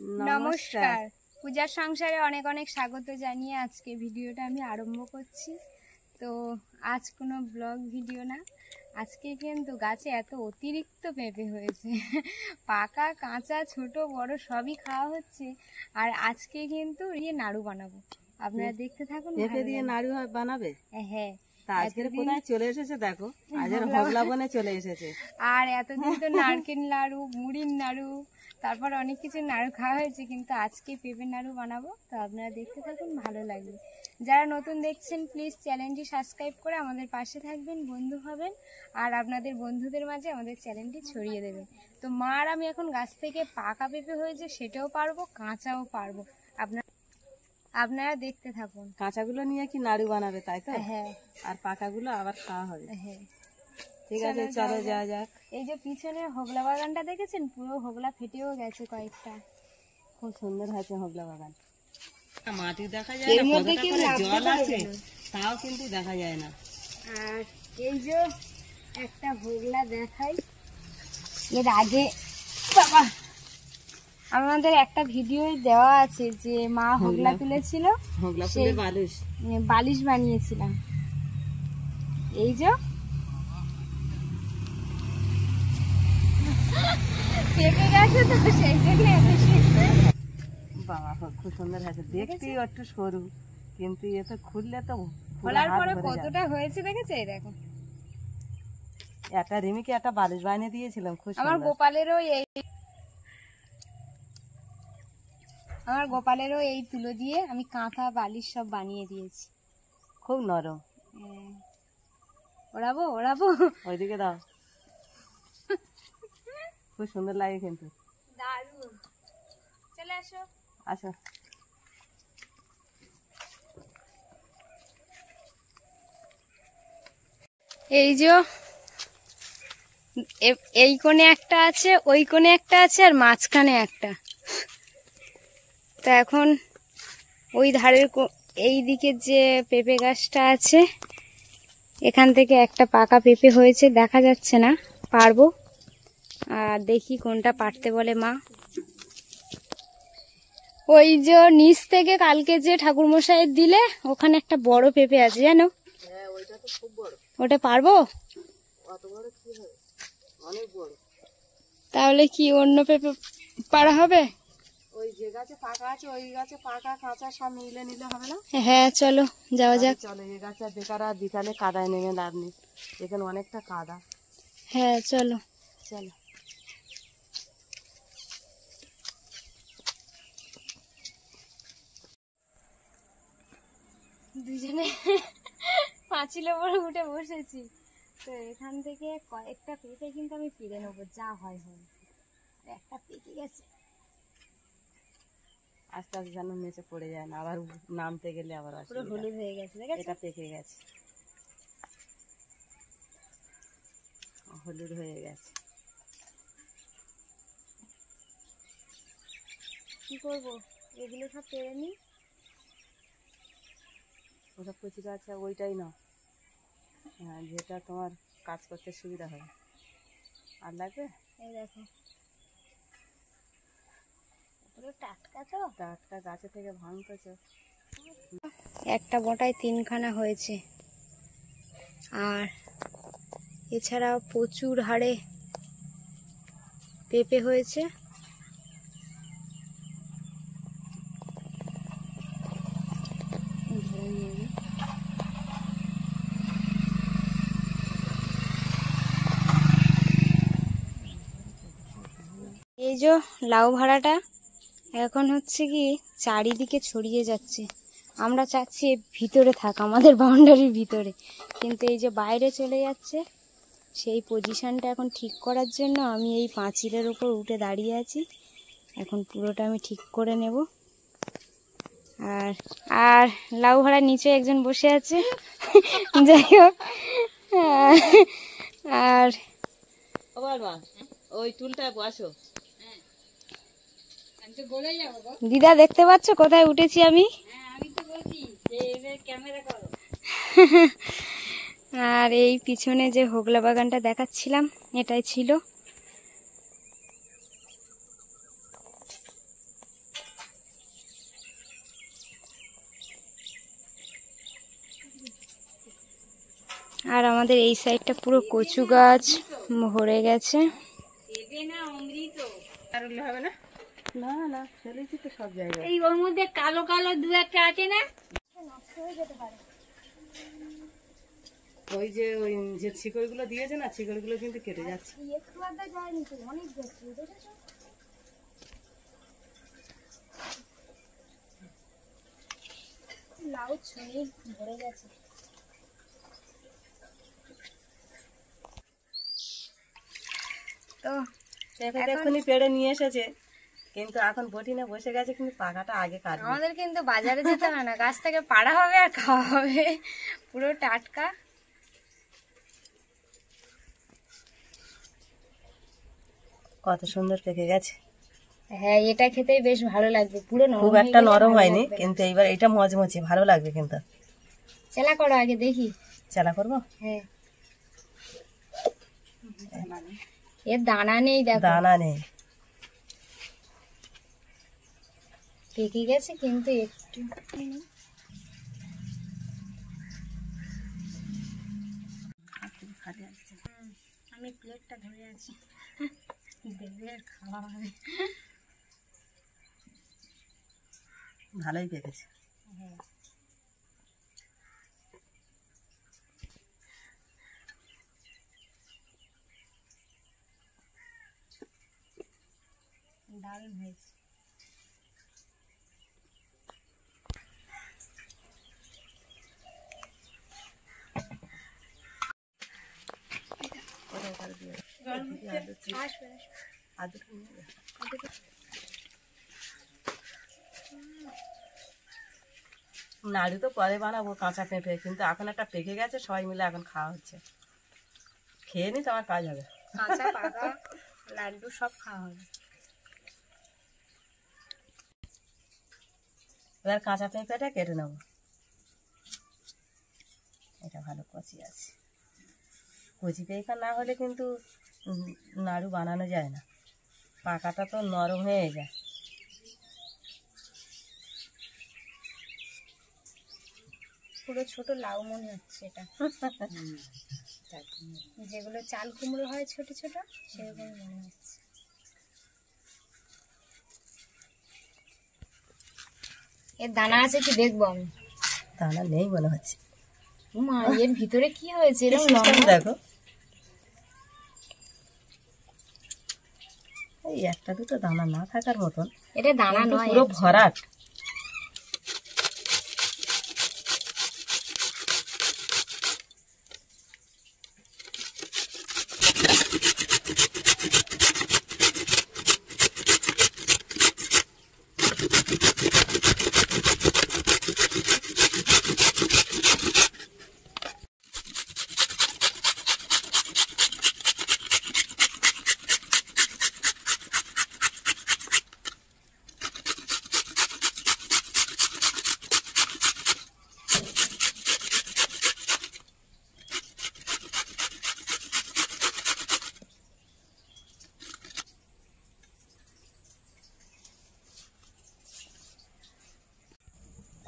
নমস্কার। পূজার সংসারে অনেক অনেক স্বাগত জানিয়ে আজকে ভিডিওটা আমি আরম্ভ করছি। তো আজ কোনো ব্লগ ভিডিও না, আজকে কিন্তু গাছে এত অতিরিক্ত পেঁপে হয়েছে, পাকা কাঁচা ছোট বড় সবই খাওয়া হচ্ছে। আর আজকে কিন্তু নাড়ু বানাবো, আপনারা দেখতে থাকুন। পেঁপে দিয়ে নাড়ু বানাবে? হ্যাঁ। আজকের কোথায় চলে এসেছে দেখো, আজের হোগলা বনে চলে এসেছে। আর এতদিন তো নারকেল নাড়ু, মুড়ির নাড়ু, তারপর অনেক কিছু নাড়ু খাওয়া হয়েছে, কিন্তু আজকে পেঁপে নাড়ু বানাবো। তো আপনারা দেখতে থাকুন, ভালো লাগবে। যারা নতুন দেখছেন প্লিজ চ্যানেলটি সাবস্ক্রাইব করে আমাদের পাশে থাকবেন, বন্ধু হবেন, আর আপনাদের বন্ধুদের মাঝে আমাদের চ্যানেলটি ছড়িয়ে দেবেন। তো মা আর আমি এখন গাছ থেকে পাকা পেঁপে হয়েছে সেটাও পারবো, কাঁচাও পারবো। আপনারা দেখতে থাকুন। কাঁচাগুলো নিয়ে কি নাড়ু বানাবে তাই তো? হ্যাঁ। আর পাকাগুলো আবার খাওয়া হবে। হ্যাঁ, ঠিক আছে, চলো যাওয়া যাক। এই যে পিছনে হোগলা বাগানটা দেখেছেন, পুরো হোগলা ফেটেও গেছে কয়েকটা। খুব সুন্দর হয়েছে হোগলা বাগান। মাটি দেখা যায় এর না, মধ্যে কি জল আছে তাও কিন্তু দেখা যায় না। আর এই যে একটা হোগলা দেখাই, এর আগে বাবা আমাদের একটা ভিডিও দেওয়া আছে যে মা হোগলা তুলেছিল, হোগলা তুলে বালিশ বানিয়েছিলাম। এই যে পেঁপে গেছে তো সেই জন্য বাবা খুব সুন্দর হয়েছে, দেখতেই একটু সরু, কিন্তু এ তো খুললে তো খোলার পরে কতটা হয়েছে দেখেছে। এই দেখো, একটা রিমিকে একটা বালিশ বানিয়ে দিয়েছিলাম, খুব আমার গোপালেরও এই তুলো দিয়ে আমি কাঁথা বালিশ সব বানিয়ে দিয়েছি। খুব নরম। ওড়াবো ওইদিকে দাও, খুব সুন্দর লাগে কিন্তু। দারুণ, চলে আসো। আচ্ছা, এই যে এই কোণে একটা আছে, ওই কোণে একটা আছে, আর মাঝখানে একটা। তো এখন ওই ধারের এই দিকে যে পেঁপে গাছটা আছে, এখান থেকে একটা পাকা পেঁপে হয়েছে, দেখা যাচ্ছে না, পারবো। আর দেখি কোনটা পারতে বলে মা। ওই যে নিচ থেকে কালকে যে ঠাকুরমশাইয়ের দিলে, ওখানে একটা বড় পেঁপে আছে জানো, ওটা পারবো? তাহলে কি অন্য পেঁপে পারা হবে? ওই যে গাছে পাকা আছে, ওই গাছে পাকা কাঁচা সব মিলে নিলে হবে না? হ্যাঁ, চলো যাওয়া যাক। চলো, এই গাছে বেকার আর বিকালে কাদায় নেমে লাভ নেই, এখানে অনেকটা কাদা। হ্যাঁ চলো। দুজনে পাঁচিলের উপরে উঠে বসেছি। তো এখান থেকে কয়েকটা পেঁপে কিন্তু আমি পেরে নেবো, যা হয় হয়। একটা পেকে গেছে, আস্তে আস্তে যেন নিচে পড়ে যায় না, আবার নামতে গেলে আবার পুরো হলুদ হয়ে গেছে। এটা পেকে গেছে, হলুদ হয়ে গেছে। কি করবো, এগুলো সব পেরে নি। ওসব কচি গাছ ওইটাই না, হ্যাঁ, যেটা তোমার কাজ করতে সুবিধা হয়। আর লাগবে? এই দেখো, টাটকা তো, টাটকা গাছে থেকে ভাঙতেছে। একটা বোঁটায় 3খানা হয়েছে, আর এছাড়াও প্রচুর হারে পেঁপে হয়েছে। এই যে লাউ ভাড়াটা এখন হচ্ছে কি চারিদিকে ছড়িয়ে যাচ্ছে। আমরা চাচ্ছি ভিতরে থাক, আমাদের বাউন্ডারির ভিতরে, কিন্তু এই যে বাইরে চলে যাচ্ছে। সেই পজিশনটা এখন ঠিক করার জন্য আমি এই পাঁচিলের উপর উঠে দাঁড়িয়ে আছি। এখন পুরোটা আমি ঠিক করে নেব। আর লাউ ভাড়া নিচে একজন বসে আছে। যাই হোক, আর ওই টুলটায় বসো। দিদা দেখতে পাচ্ছ কোথায় উঠেছি আমি? আর এই পিছনে যে হোগলা বাগানটা দেখাচ্ছিলাম, এটাই ছিল। আর আমাদের এই সাইডটা পুরো কচু গাছ ভরে গেছে। হবে না, না না ফেলেছি তো সব জায়গায়। এই ওর মধ্যে কালো কালো দু একটা আছে না, ওই যে শিকড়গুলো দিয়েছে না, শিকড়গুলো কিন্তু কেটে যাচ্ছে। লাউ ছড়ি ভরে গেছে। তো এখনই পেড়ে নিয়ে এসেছে, কিন্তু এখন বটিনে বসে গেছে, কিন্তু পাকাটা আগে কাটবে। আমাদের কিন্তু বাজারে যেতে হয় না, গাছ থেকে পাড়া হবে আর খাওয়া হবে, পুরো টাটকা। কত সুন্দর পেকে গেছে। হ্যাঁ, এটা খেতেই বেশ ভালো লাগবে, পুরো খুব একটা নরম হয়নি, কিন্তু এইবার এটা মজমচে ভালো লাগবে। কিন্তু চেলা করো আগে দেখি। চালা করবো? হ্যাঁ, এর দানা নেই, দেখো দানা নেই, পেকে গেছে কিন্তু একটু। আমি প্লেটটা ধরে আছি, দেবে আর খাওয়া হবে। ভালোই পেকেছে। হ্যাঁ, দারুণ হয়েছে। নাড়ু তো পরে বানাবো কাঁচা পেঁপে, কিন্তু এখন একটা পেকে গেছে, সবাই মিলে এখন খাওয়া হচ্ছে। খেয়ে নি তো আমার কাজ হবে। কাঁচা পাকা লাড্ডু সব খাওয়া হবে। এবার কাঁচা পেঁপেটা কেটে নেবো। এটা ভালো কচি আছে, কচি পেঁপে না হলে কিন্তু নাড়ু বানানো যায় না, পাকাটা তো নরম হয়ে যায়। পুরো ছোট লাউ মনে হচ্ছে এটা, যেগুলো চাল কুমড়ো হয় ছোট ছোট, সেরকম মনে হচ্ছে। এর দানা আছে কি দেখবো আমি? দানা নেই মনে হচ্ছে। মা, এর ভিতরে কি হয়েছে? এরকম দেখো, এই একটা দুটো দানা না থাকার মতন, এটা দানা নয়, পুরো ভরাট।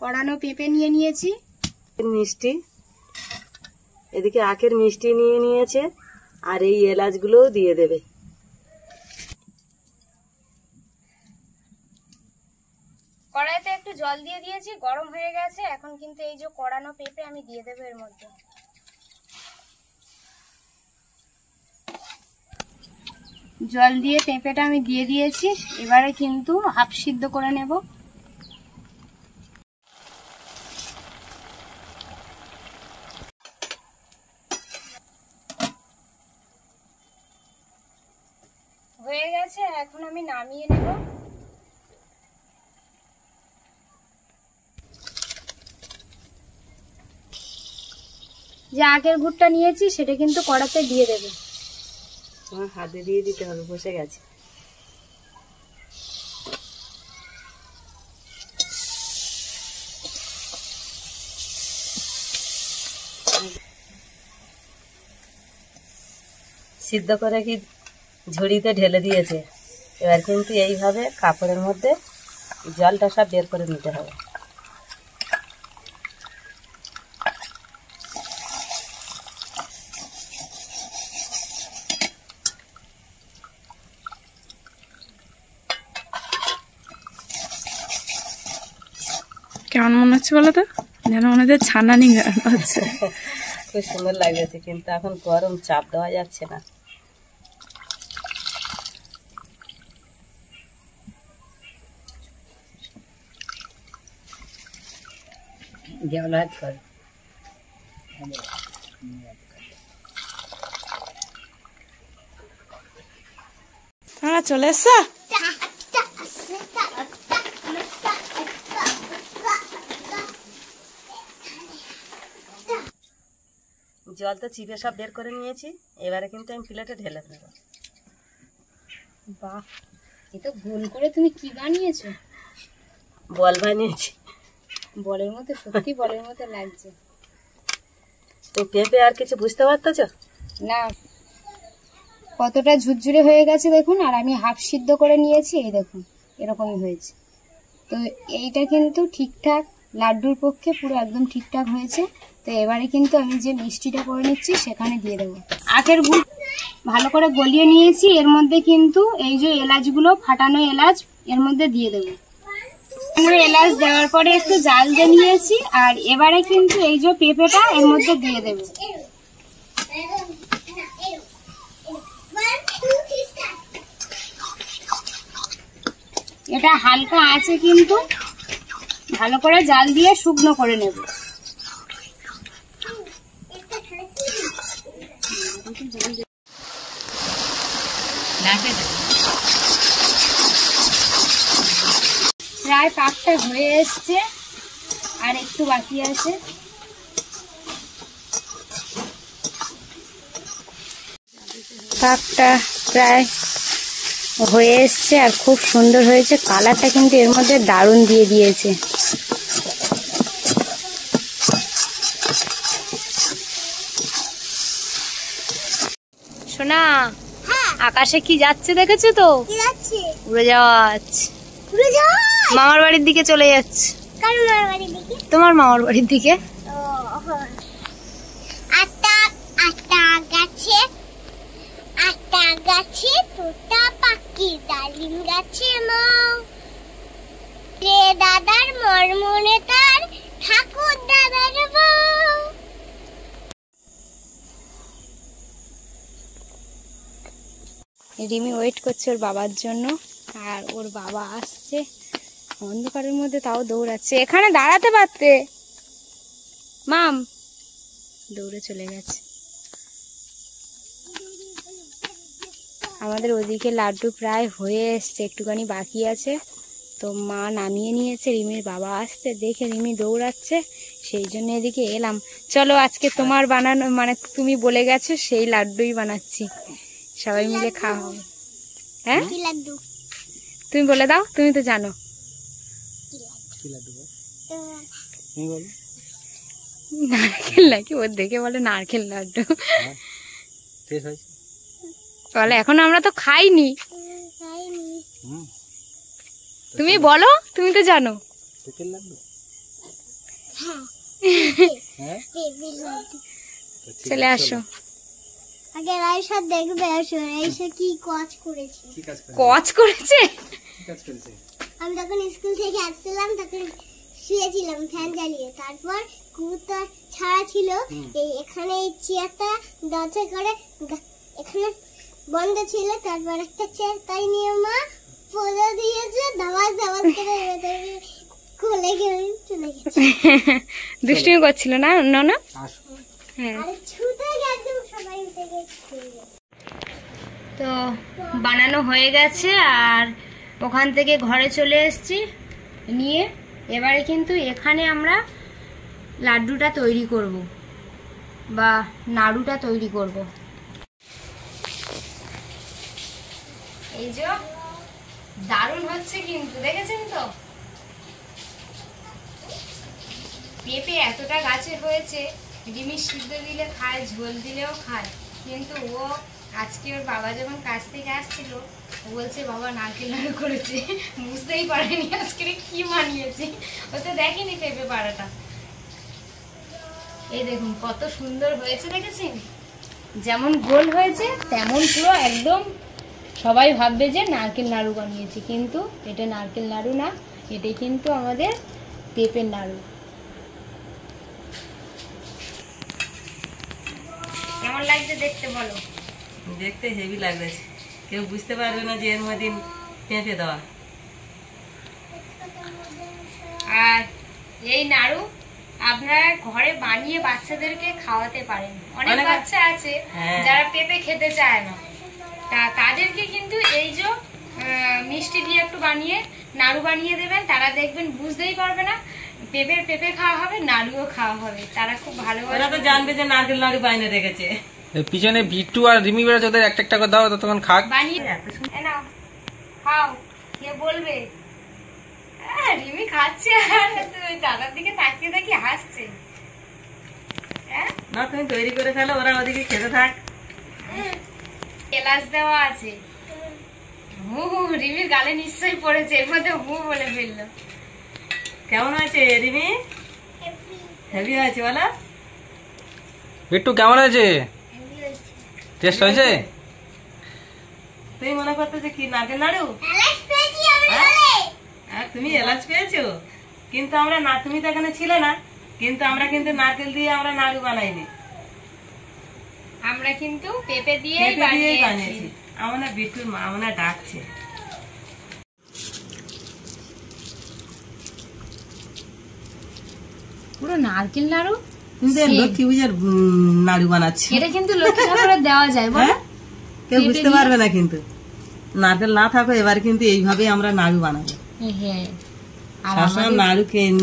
কড়ানো পেঁপে নিয়ে নিয়েছি, মিষ্টি, এদিকে আখের মিষ্টি নিয়ে নিয়েছে, আর এই এলাচগুলোও দিয়ে দেবে। কড়াইতে একটু জল দিয়ে দিয়েছি, গরম হয়ে গেছে। এখন কিন্তু এই যে কড়ানো পেঁপে আমি দিয়ে দেবো এর মধ্যে। জল দিয়ে পেঁপেটা আমি দিয়ে দিয়েছি, এবারে কিন্তু হাফ সিদ্ধ করে নেব। হয়ে গেছে, এখন আমি নামিয়ে নেব। যে আখের গুড়টা নিয়েছি সেটা কিন্তু কড়াতে দিয়ে দেবে। তোমার হাতে দিয়ে দিতে হবে, বসে গেছে। সিদ্ধ করে কি ঝুড়িতে ঢেলে দিয়েছে, এবার কিন্তু এইভাবে কাপড়ের মধ্যে জলটা সব বের করে নিতে হবে। কেমন মনে হচ্ছে বলো তো? যেন মনে হচ্ছে ছানানি হচ্ছে। খুব সুন্দর লাগছে, কিন্তু এখন গরম, চাপ দেওয়া যাচ্ছে না। তোমরা চলে এসছো? জল তো চিপে সব বের করে নিয়েছি, এবারে কিন্তু আমি প্লেটে ঢেলে দেবো। বাহ, এ তো গোল করে তুমি কি বানিয়েছো? বল বানিয়েছি। বলের মতো, সত্যি বলের মতো লাগছে। তো পেঁপে আর কিছু বুঝতে পারতেছ না, কতটা ঝুরঝুরে হয়ে গেছে দেখুন। আর আমি হাফ সিদ্ধ করে নিয়েছি, এই দেখুন এরকমই হয়েছে। তো এইটা কিন্তু ঠিকঠাক লাড্ডুর পক্ষে পুরো একদম ঠিকঠাক হয়েছে। তো এবারে কিন্তু আমি যে মিষ্টিটা করে নিচ্ছি সেখানে দিয়ে দেবো। আখের গুড় ভালো করে গলিয়ে নিয়েছি, এর মধ্যে কিন্তু এই যে এলাচগুলো, ফাটানো এলাচ এর মধ্যে দিয়ে দেবো। এলাচ দেওয়ার পরে একটু জাল দিয়ে নিয়েছি, আর এবারে কিন্তু এই যে পেঁপেটা এর মধ্যে দিয়ে দেবো। এটা হালকা আছে, কিন্তু ভালো করে জাল দিয়ে শুকনো করে নেব। প্রায় পাকটা হয়ে এসছে, আর একটু বাকি আছে। পাকটা প্রায় হয়ে এসছে আর খুব সুন্দর হয়েছে। কালারটা কিন্তু এর মধ্যে দারুণ দিয়ে দিয়েছে। সোনা, আকাশে কি যাচ্ছে দেখেছো তো? উড়ে যাচ্ছে, মামার বাড়ির দিকে চলে যাচ্ছে। তোমার মামার বাড়ির দিকে। গাছে তোতা পাখি, ডালিম গাছে দাদার মরমনে তার ঠাকুর দাদার বউ। রিমি ওয়েট করছে ওর বাবার জন্য, আর ওর বাবা আসছে অন্ধকারের মধ্যে, তাও দৌড়াচ্ছে। এখানে দাঁড়াতে পারতে, মাম দৌড়ে চলে গেছে। আমাদের ওদিকে লাড্ডু প্রায় হয়ে এসছে, একটুখানি বাকি আছে। তো মা নামিয়ে নিয়েছে, রিমির বাবা আসছে দেখে রিমি দৌড়াচ্ছে, সেই জন্য এদিকে এলাম। চলো আজকে তোমার বানানো, মানে তুমি বলে গেছো সেই লাড্ডুই বানাচ্ছি, সবাই মিলে খাওয়া হবে। হ্যাঁ, তুমি বলে দাও, তুমি তো জানো। নারকেল নাকি, ওর দেখে বলে নারকেল লাড্ডু। বলে এখন আমরা তো খাইনি, তুমি বলো, তুমি তো জানো। চলে আসো। আগে রাইসা দেখবে, আসো রাইসা কি কাজ করেছে। কাজ করেছে? আমি যখন স্কুল থেকে আসছিলাম তখন শুয়েছিলাম ফ্যান চালিয়ে, তারপর কুকুরটা ছাড়া ছিল, এই এখানে এই চেয়ারটা দরজা করে এখানে বন্ধ ছিল, তারপর একটা চেয়ার তাই নিয়ে মা পড়ে দিয়েছে, দাওয়াজ দাওয়াজ করে খুলে গিয়ে চলে গেছে। দুষ্টুমি করছিল না না? হ্যাঁ। তো বানানো হয়ে গেছে, আর ওখান থেকে ঘরে চলে এসেছি নিয়ে। এবারে কিন্তু এখানে আমরা লাড্ডুটা তৈরি করব বা নাড়ুটা তৈরি করব। এই যে দারুণ হচ্ছে কিন্তু, দেখেছেন তো? পেঁপে এতটা গাছে হয়েছে, ডিমি সিদ্ধ দিলে খায়, ঝোল দিলেও খায়, কিন্তু ও আজকে ওর বাবা যখন কাছ থেকে আসছিল, ও বলছে বাবা নারকেল নাড়ু করেছে, বুঝতেই পারেনি আজকে কি বানিয়েছে, ও তো দেখেনি পেঁপে পাড়াটা। এই দেখুন কত সুন্দর হয়েছে, দেখেছেন? যেমন গোল হয়েছে তেমন পুরো একদম, সবাই ভাববে যে নারকেল নাড়ু বানিয়েছি, কিন্তু এটা নারকেল নাড়ু না, এটাই কিন্তু আমাদের পেঁপের নাড়ু। কেমন লাগছে দেখতে বলো? দেখতে হেভি লাগছে, কেউ বুঝতে পারবে না যে এর মধ্যে পেঁপে দেওয়া। আর এই নাড়ু আপনারা ঘরে বানিয়ে বাচ্চাদেরকে খাওয়াতে পারেন। অনেক বাচ্চা আছে যারা পেঁপে খেতে চায় না, তাদেরকে কিন্তু এই যে মিষ্টি দিয়ে একটু বানিয়ে নাড়ু বানিয়ে দেবেন, তারা দেখবেন বুঝতেই পারবে না, পেঁপে খাওয়া হবে, নাড়ুও খাওয়া হবে, তারা খুব ভালোভাবে জানবে যে নারকেল নাড়ু বানিয়ে রেখেছে। পিছনে বিট্টু আর রিমি বেড়াচ্ছে, ওদের একটা একটা করে দাও, ততক্ষণ খাক। বানিয়ে নাও, খাও, কে বলবে রিমি খাচ্ছে আর তুই দাদার দিকে তাকিয়ে তাকিয়ে হাসছে। না তুমি তৈরি করে ফেলো, ওরা ওদিকে খেতে থাক। এলাচ দেওয়া আছে, রিমির গালে নিশ্চয়ই পড়েছে, এর মধ্যে বলে ফেললো। কেমন হয়েছে রিমি? হেভি হয়েছে বলো। বিট্টু কেমন হয়েছে? টেস্ট হয়েছে? তুমি মনে করতো যে কি নারকেল নাড়ু? তুমি এলাচ পেয়েছো, কিন্তু আমরা না, তুমি তো এখানে ছিলে না, কিন্তু আমরা কিন্তু নারকেল দিয়ে আমরা নাড়ু বানাইনি, আমরা কিন্তু পেঁপে দিয়ে বানিয়েছি। আমরা বিট্টুর মা আমরা ডাকছে। পুরো নারকেল নাড়ু, লক্ষ্মী পূজার নাড়ু বানাচ্ছি। এটা কিন্তু লক্ষ্মী ঠাকুরের দেওয়া যায়, কেউ বুঝতে পারবে না, কিন্তু নারকেল না থাকো এবার কিন্তু এইভাবে আমরা নাড়ু বানাবো। হ্যাঁ,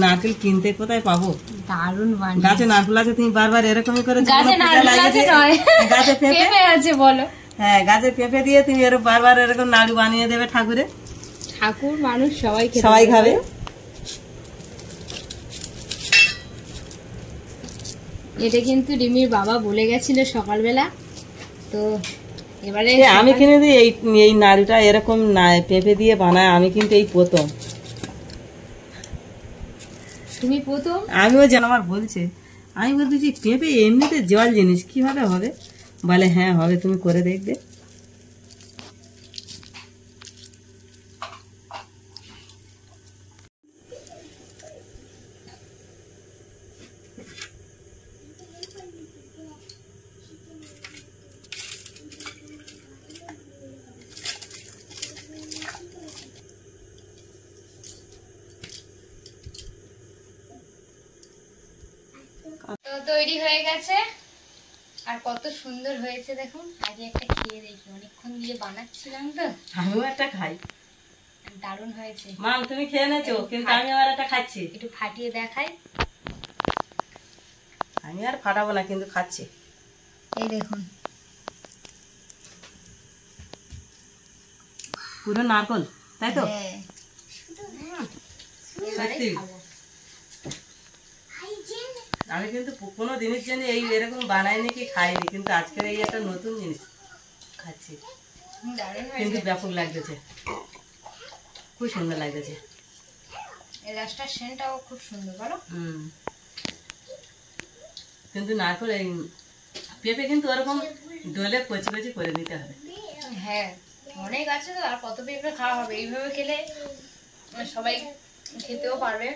নারকেল কিনতে কোথায় পাবো? দারুণ গাছে নারকেল আছে, তুমি বারবার এরকমই করে গাছে পেঁপে আছে বলো। হ্যাঁ, গাছে পেঁপে দিয়ে তুমি এরকম বারবার এরকম নাড়ু বানিয়ে দেবে ঠাকুরে। ঠাকুর মানুষ সবাই খাবে। এটা কিন্তু রিমির বাবা বলে গেছিল সকালবেলা, তো এবারে আমি কিনে দিই এই নাড়ুটা এরকম পেঁপে দিয়ে বানায়, আমি কিন্তু এই প্রথম। তুমি প্রথম? আমিও যেন আমার বলছে, আমি বলতেছি পেঁপে এমনিতে জল জিনিস কিভাবে হবে? বলে হ্যাঁ হবে, তুমি করে দেখবে। তো তৈরি হয়ে গেছে, আর কত সুন্দর হয়েছে দেখুন। আগে একটা খেয়ে দেখি, অনেকক্ষণ দিয়ে বানাচ্ছিলাম তো। আমিও একটা খাই, দারুণ হয়েছে। মা তুমি খেয়ে নেছো, কিন্তু আমি আবার একটা খাচ্ছি। একটু ফাটিয়ে দেখাই। আমি আর ফাটাবো না, কিন্তু খাচ্ছি। এই দেখুন, পুরো নারকল, তাই তো? হ্যাঁ, সত্যি আমি কিন্তু কোনো জিনিস জানি এই এরকম বানাইনি কি খাইনি, কিন্তু আজকের এই একটা নতুন জিনিস খাচ্ছি, কিন্তু ব্যাপক লাগতেছে, খুব সুন্দর লাগতেছে। এই রাস্তার সেন্টটাও খুব সুন্দর, বলো। কিন্তু নারকল এই পেঁপে কিন্তু ওরকম ডলে কচি কচি করে নিতে হবে। হ্যাঁ, অনেক আছে তো, আর কত পেঁপে খাওয়া হবে? এইভাবে খেলে সবাই খেতেও পারবে,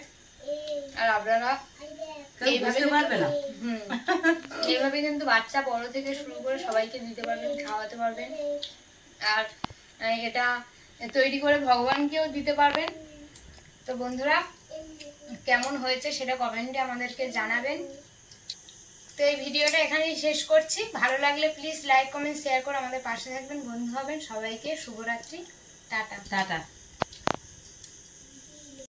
আর আপনারা বুঝতে পারবে না। এইভাবে কিন্তু বাচ্চা বড় থেকে শুরু করে সবাইকে দিতে পারবেন, খাওয়াতে পারবেন, আর এটা তৈরি করে ভগবানকেও দিতে পারবেন। তো বন্ধুরা, কেমন হয়েছে সেটা কমেন্টে আমাদেরকে জানাবেন। তো এই ভিডিওটা এখানেই শেষ করছি। ভালো লাগলে প্লিজ লাইক, কমেন্ট, শেয়ার করে আমাদের পাশে থাকবেন, বন্ধু হবেন। সবাইকে শুভরাত্রি, টাটা।